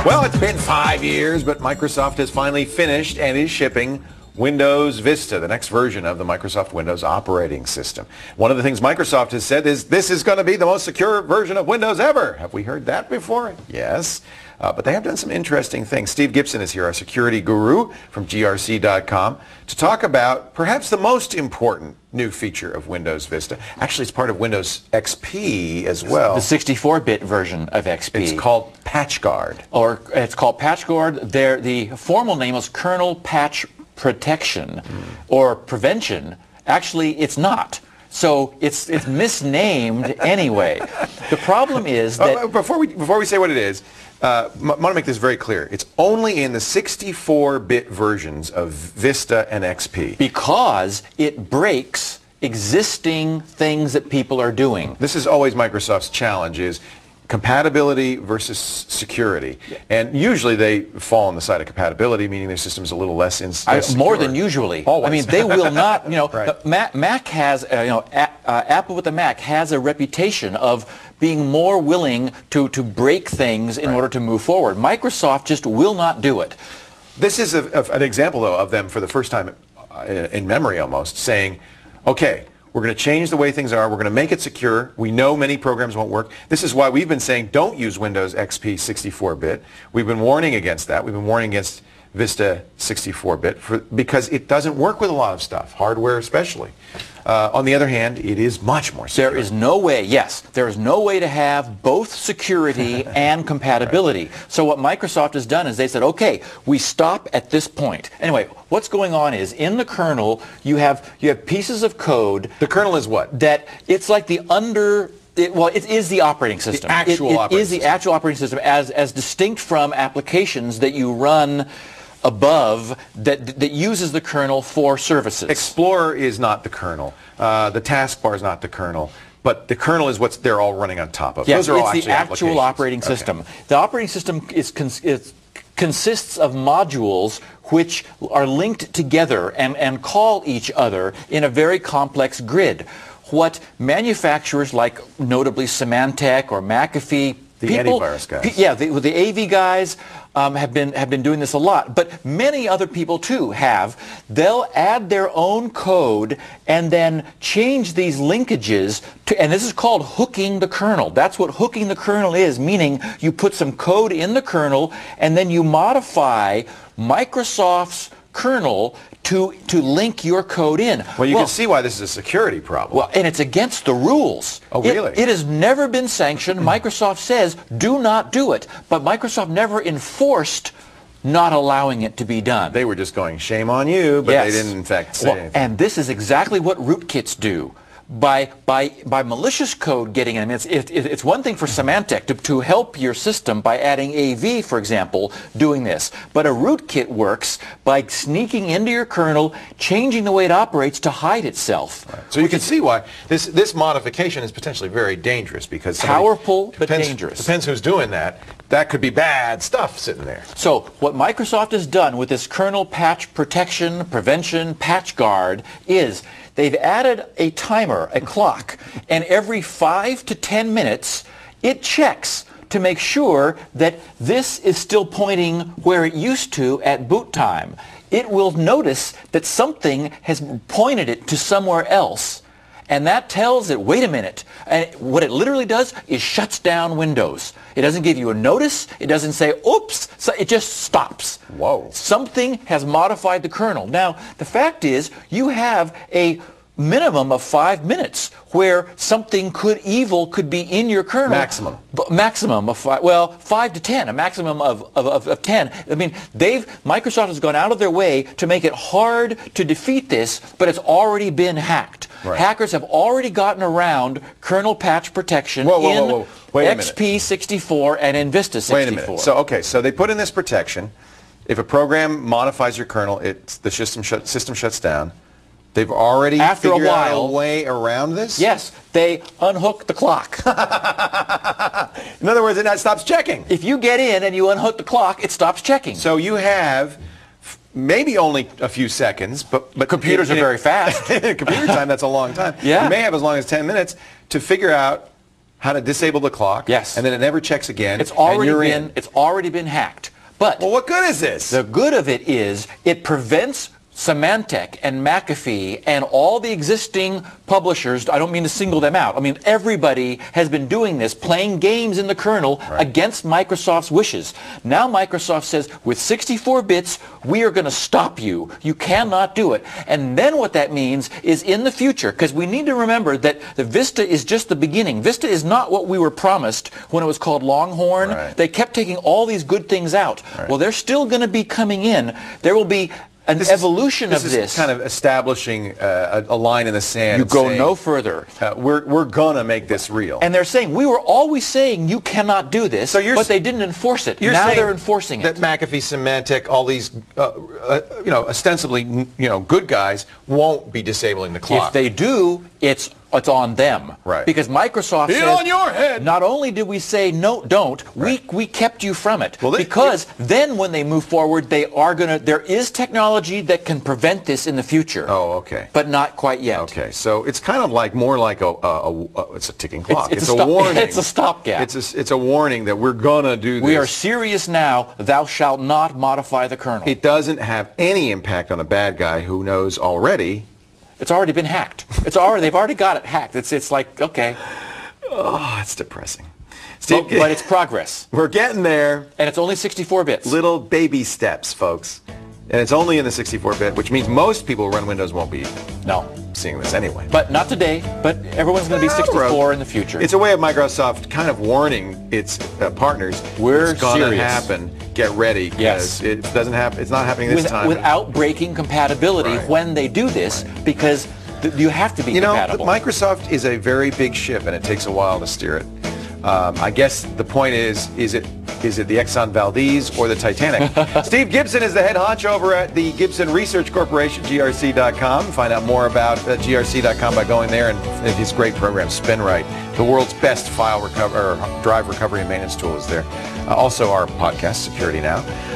Well, it's been 5 years, but Microsoft has finally finished and is shipping Windows Vista, the next version of the Microsoft Windows operating system. One of the things Microsoft has said is this is going to be the most secure version of Windows ever. Have we heard that before? Yes. But they have done some interesting things. Steve Gibson is here, our security guru from grc.com, to talk about perhaps the most important new feature of Windows Vista. Actually, it's part of Windows XP as well. The 64-bit version of XP. It's called PatchGuard. Or it's called PatchGuard. The formal name is Kernel Patch Protection or Prevention. Actually, it's not. So it's misnamed anyway. The problem is that... Before we say what it is, I want to make this very clear. It's only in the 64-bit versions of Vista and XP. Because it breaks existing things that people are doing. This is always Microsoft's challenge, is compatibility versus security. And usually they fall on the side of compatibility, meaning their system's a little less insecure. More than usually. Always. I mean, they will not, Right. Mac has, Apple with the Mac has a reputation of being more willing to break things in order to move forward. Microsoft just will not do it. This is an example, though, of them for the first time in memory almost saying, okay, we're going to change the way things are. We're going to make it secure. We know many programs won't work. This is why we've been saying don't use Windows XP 64-bit. We've been warning against that. We've been warning against Vista 64-bit because it doesn't work with a lot of stuff, hardware especially. On the other hand, it is much more secure. There is no way, yes, there is no way to have both security and compatibility. Right. So what Microsoft has done is they said, okay, we stop at this point. Anyway, what's going on is in the kernel, you have pieces of code. The kernel is what? That it's like the it is the operating system. The actual operating system. It is the actual operating system as distinct from applications that you run above that uses the kernel for services. Explorer is not the kernel. The taskbar is not the kernel. But the kernel is what they're all running on top of. Yes, those are all it's the actual operating system. Okay. The operating system consists of modules which are linked together and call each other in a very complex grid. What manufacturers like notably Symantec or McAfee, the antivirus guys. The AV guys have been doing this a lot, but many other people too have. They'll add their own code and then change these linkages to, and this is called hooking the kernel. That's what hooking the kernel is, meaning you put some code in the kernel and then you modify Microsoft's kernel to link your code in. Well, you can see why this is a security problem. Well, and it's against the rules. Oh, really? It has never been sanctioned. Microsoft says do not do it, but Microsoft never enforced not allowing it to be done. They were just going, shame on you, but they didn't in fact say anything. And this is exactly what rootkits do. By malicious code getting in. I mean, it's one thing for Symantec to help your system by adding AV, for example, doing this. But a rootkit works by sneaking into your kernel, changing the way it operates to hide itself. Right. So you can see why this modification is potentially very dangerous because powerful but dangerous. Depends who's doing that. That could be bad stuff sitting there. So what Microsoft has done with this kernel patch protection, prevention, PatchGuard is they've added a timer, a clock, and every 5 to 10 minutes it checks to make sure that this is still pointing where it used to at boot time. It will notice that something has pointed it to somewhere else. And that tells it, wait a minute. And what it literally does is shuts down Windows. It doesn't give you a notice. It doesn't say, oops. So it just stops. Whoa. Something has modified the kernel. Now, the fact is, you have a minimum of 5 minutes where something evil could be in your kernel. Maximum of 5, well, 5 to 10, a maximum of 10. I mean, Microsoft has gone out of their way to make it hard to defeat this, but it's already been hacked. Right. Hackers have already gotten around kernel patch protection in XP 64 and in Vista 64. Wait a minute. So they put in this protection. If a program modifies your kernel, the system shuts down. They've already figured out a way around this? Yes, they unhook the clock. In other words, it stops checking. If you get in and you unhook the clock, it stops checking. So you have maybe only a few seconds, but computers are very fast. In computer time, that's a long time. Yeah. You may have as long as 10 minutes to figure out how to disable the clock. Yes. And then it never checks again. It's already and you're been in. it's already been hacked. But Well, what good is this? the good of it is it prevents Symantec and McAfee and all the existing publishers, I don't mean to single them out, I mean everybody has been doing this, playing games in the kernel against Microsoft's wishes. Now Microsoft says, with 64 bits, we are going to stop you. You cannot do it. And then what that means is in the future, because we need to remember that the Vista is just the beginning. Vista is not what we were promised when it was called Longhorn. Right. They kept taking all these good things out. Right. Well, they're still going to be coming in. There will be an evolution of this. This is kind of establishing a line in the sand. You go saying, no further. We're going to make this real. And they're saying, we were always saying you cannot do this, So but they didn't enforce it. You're Now saying they're enforcing that it. McAfee, Symantec, all these, ostensibly, good guys won't be disabling the clock. If they do, it's on them. Right. Because Microsoft It's says, on your head. not only did we say no, don't, we kept you from it. Well, because then when they move forward, there is technology that can prevent this in the future. Oh, okay. But not quite yet. Okay, so it's kind of like more like it's a ticking clock. It's a warning. It's a stopgap. It's a warning that we're gonna do this. We are serious now. Thou shalt not modify the kernel. It doesn't have any impact on a bad guy who knows already. It's already been hacked. They've already got it hacked. It's like, okay. Oh, it's depressing. Steve, But it's progress. we're getting there. And it's only 64 bits. Little baby steps, folks. And it's only in the 64-bit, which means most people who run Windows won't be No. seeing this anyway. But not today. But everyone's going to be 64 in the future. It's a way of Microsoft kind of warning its partners. We're it's going to serious. happen. Get ready. Yes. It doesn't happen. It's not happening this time. Without breaking compatibility Right. when they do this, because you have to be compatible. Microsoft is a very big ship, and it takes a while to steer it. I guess the point is it the Exxon Valdez or the Titanic? Steve Gibson is the head honcho over at the Gibson Research Corporation, grc.com. Find out more about grc.com by going there and his great program, SpinRite. The world's best file drive recovery and maintenance tool is there. Also our podcast, Security Now.